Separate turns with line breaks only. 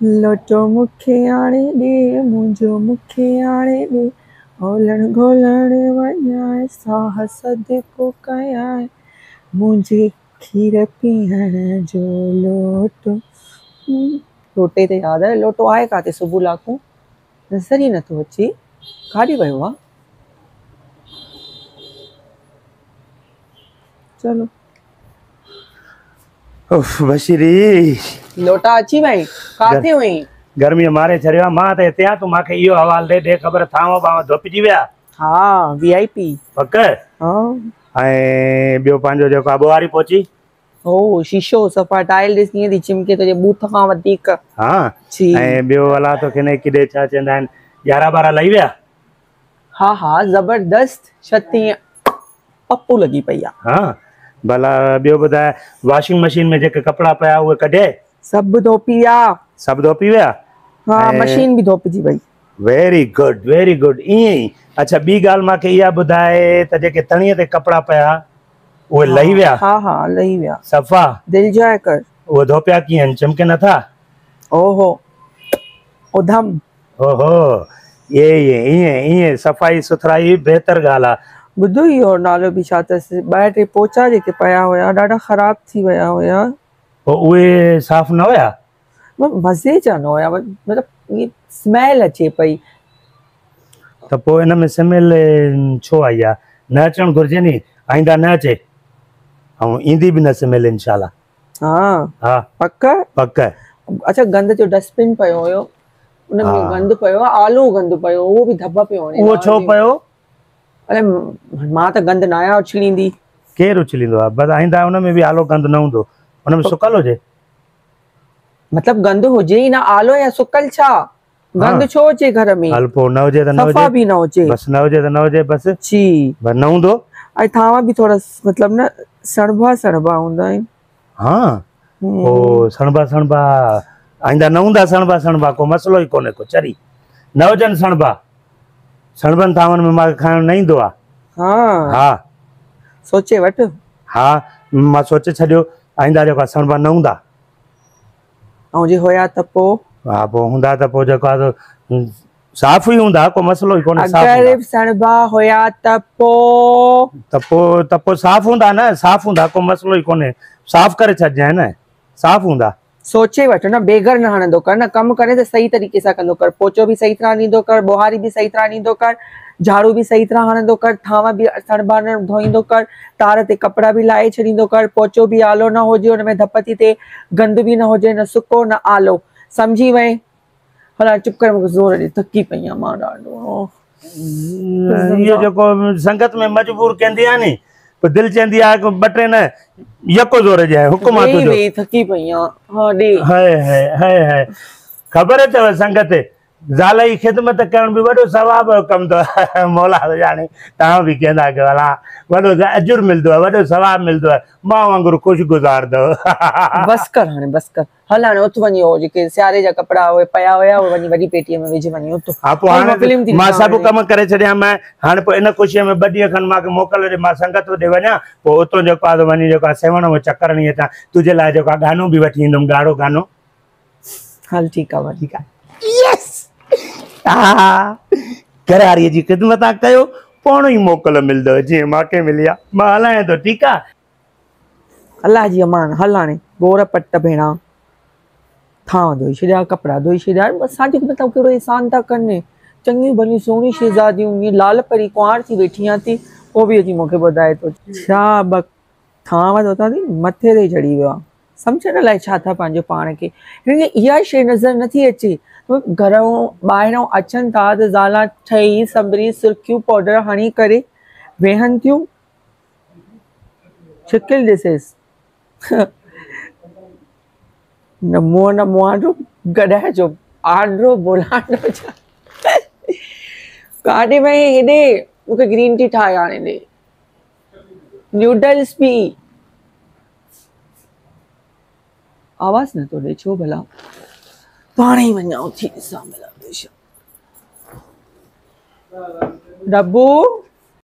लोटो मुखे आणे दे मुंहिंजो मुखे आणे दे ओलण घोलण वञाए साह सदको कयाए मुंहिंजे खीर पीअण जो लोटो। लोटे ते यादि आहे लोटो आहे काथे सुबुह लाकू नज़र ई नथो अचे काॾे वियो आहे। चलो
उफ बशीरी
लोटा अची वई काथे हुई
गर्मी मारे छड़ियो मां त हिते आ तू मांखे इहो हवाल दे ख़बर थाव बाव धुपजी विया।
हाँ वीआईपी
पक
हाँ
ऐं ॿियो पंहिंजो जेको आहे ॿुहारी पहुची
ओ शीशो सफ़ा टाइल ॾिस ईअं थी चिमके तुंहिंजे बूथ खां वधीक।
हाँ
जी
ऐं ॿियो अला तोखे ने किॾे छा चवंदा आहिनि 11-12 लही विया।
हाँ हाँ ज़बरदस्त छत ईअं पप्पू लॻी पई आहे।
हाँ भला ॿियो ॿुधाए वॉशिंग मशीन में जेके कपिड़ा पिया उहे कढे
सभु धोपी विया।
सभु धोपी विया।
हाँ मशीन बि धोपजी वई।
वेरी गुड ईअं ई। अच्छा ॿी ॻाल्हि मूंखे इहा ॿुधाए त जेके तणीअ ते कपिड़ा पिया उहे लही विया।
हाँ हाँ लही विया
सफ़ा
दिल जाए कर।
उहे धोपिया कीअं आहिनि चिमके नथा।
ओहो उधम
ओहो ये ईअं सफ़ाई सुथराई बहितर ॻाल्हि आहे।
ॿुधो इहो नालो बि छा अथसि 2-3 पोचा जेके पिया हुया ॾाढा ख़राब थी विया हुया
पोइ उहे साफ़ न हुया।
मज़े जा न हुया मतिलबु ईअं स्मेल अचे पई।
त पोइ हिन में स्मेल छो आई आहे न अचणु घुरिजे नी आईंदा न अचे ऐं ईंदी बि न स्मेल इंशाल्लाह।
हाँ
हाँ
पक
पक।
अच्छा गंद जो डस्टबिन पियो हुयो उन में गंद पियो आलू गंद पियो उहो बि धब पियो वञे।
उहो छो पियो।
अरे मां त गंद न आया उछलींदी।
केरु उछलींदो आहे बस आईंदा हुन में बि आलो गंद न हूंदो हुन में सुकल हुजे
मतलब गंद हुजे ई ना आलो या सुकल छा गंद छो अचे घर में।
हल पोइ न हुजे त न हुजे
सफ़ा बि न हुजे
बस न हुजे त न हुजे बस
जी
बस न हूंदो।
ऐं थांवा बि थोड़ा मतलब न सणभा हूंदा आहिनि।
हाँ पोइ सणभा आईंदा न हूंदा सणभा को मसलो ई कोन्हे को चरी न हुजनि सणभनि थांवनि में मूंखे खाइणु न ईंदो आहे।
हाँ
हाँ
सोचे वठ।
हाँ मां सोचे छॾियो आईंदा जेको सणभा न हूंदा
ऐं जे हुया त पोइ
हा पोइ हूंदा त पोइ जेको आहे साफ़ ई हूंदा को मसलो ई कोन्हे।
अगरि सणभा हुया त
पोइ साफ़ हूंदा न साफ़ हूंदा को मसलो ई कोन्हे साफ़ करे छॾिजांइ न साफ़ हूंदा।
सोचे वठ न बेगर न हणंदो कर न कम करे त सही तरीक़े सां कंदो कर पोचो बि सही तरह ॾींदो कर बुहारी बि सही तरह ॾींदो कर झाड़ू बि सही तरह हणंदो कर थांवा बि सणभा न धोईंदो कर तार ते कपिड़ा बि लाहे छॾींदो कर पोचो बि आलो न हुजे हुन में धप थी थिए गंद बि न हुजे न सुको न आलो सम्झी वए। हला चुप कर मूंखे ज़ोर ॾे थकी पई आहियां मां ॾाढो।
इहो जेको संगत में मजबूर कंदी आहे नी पोइ दिलि चवंदी आहे ॿ टे न यको ज़ोर ॾियां हुकुम आहे तुंहिंजो।
थकी पई आहियां। हाँ ॾे
हाय ख़बर अथव संगत ज़ाल जी ख़िदमत करण बि वॾो सवाब जो कमु अथव मौला ॼाणे तव्हां बि कंदा कयो हला वॾो अजुर मिलंदो आहे वॾो सवाब मिलंदो आहे मां वांगुरु ख़ुशि गुज़ारंदव।
बस कर हाणे बस कर हल हाणे उथ वञी हो जेके सियारे जा कपिड़ा उहे पिया हुया उहे वञी वॾी पेटीअ में विझ वञी उथ।
हा पोइ हाणे मां सभु कम करे छॾिया मैं हाणे पोइ इन ख़ुशीअ में 2 ॾींहं खनि मूंखे मोकल ॾे मां संगत ॾे वञा पोइ उतो जेको आहे वञी जेको आहे सेवण में चकर हणी अचां तुंहिंजे लाइ जेको आहे गानो बि वठी ईंदुमि ॻाढ़ो गानो।
हल ठीकु आहे ठीकु आहे।
यस घरवारीअ जी ख़िदमत कयो पाण ई मोकल मिलंदव जीअं मूंखे मिली आहे मां हलायां थो ठीकु आहे।
अलाह जी अमान हल हाणे गोर पट भेणा थांव धोई छॾिया कपिड़ा धोई छॾिया असांजे मतिलबु कहिड़ो एहसान था कनि चङियूं भलियूं सुहिणियूं शहज़ादियूं ईअं लाल परी कुंवार थी वेठी आहियां थी पोइ बि अची मूंखे ॿुधाए थो छा थांव धोता थी मथे ते चढ़ी वियो आहे सम्झण लाइ छा था पंहिंजो पाण खे हिनखे इहा शइ नज़र नथी अचे घरों ॿाहिरों अचनि था त ज़ाला ठही संभरी सुर्खियूं पाउडर हणी करे वेहनि थियूं शिकिल ॾिसेसि न मुंहुं न मुहांडो गॾाए जो आंड्रो बोलांडो छा काॾे वई हेॾे मूंखे ग्रीन टी ठाहे हाणे ॾे न्यूडल्स बि आवाज़ नथो ॾे छो भला पाणे ई वञा उथी ॾिसां भला डब्बू